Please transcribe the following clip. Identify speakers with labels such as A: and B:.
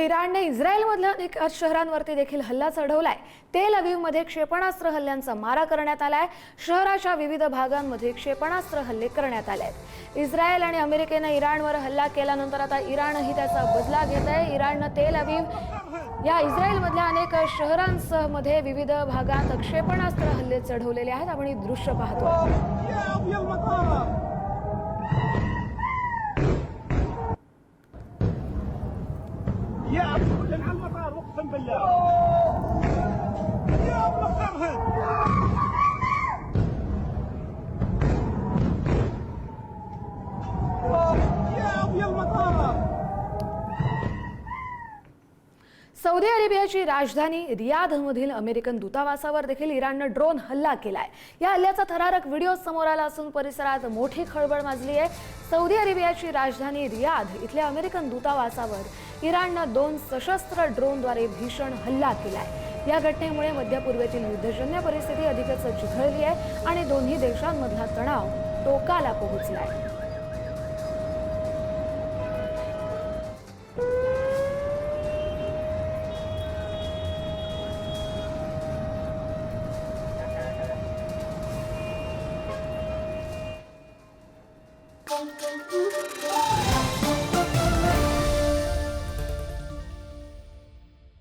A: इराणने इस्रायलमधल्या अनेक शहरांवरती देखील हल्ला चढवलाय। तेल अवीवमध्ये क्षेपणास्त्र हल्ल्यांचा मारा करण्यात आलाय। शहराच्या विविध भागांमध्ये क्षेपणास्त्र हल्ले करण्यात आले आहेत। इस्रायल आणि अमेरिकेने इराणवर हल्ला केल्यानंतर आता इराणही त्याचा बदला घेत आहे। इराणने तेल अवीव या इस्रायलमधल्या अनेक शहरांमध्ये विविध भागात क्षेपणास्त्र हल्ले चढवलेले आहेत। आपण ही दृश्य पाहतो।
B: يا ابو على المطار اقسم بالله يا ابو خرهد يا ابو المطار सौदी अरेबियाची राजधानी रियाधमधील अमेरिकन दूतावासावर देखील इराणने ड्रोन हल्ला केलाय। या हल्ल्याचा थरारक व्हिडिओ समोर आला असून परिसरात मोठी खळबळ माजली आहे। सौदी अरेबियाची राजधानी रियाध इथल्या अमेरिकन दूतावासावर इराणने 2 सशस्त्र ड्रोनद्वारे भीषण हल्ला केलाय। या घटनेमुळे मध्य पूर्वेतील युद्धजन्य परिस्थिती अधिकच चिघळली आहे आणि दोन्ही देशांमधला तणाव टोकाला पोहोचलाय।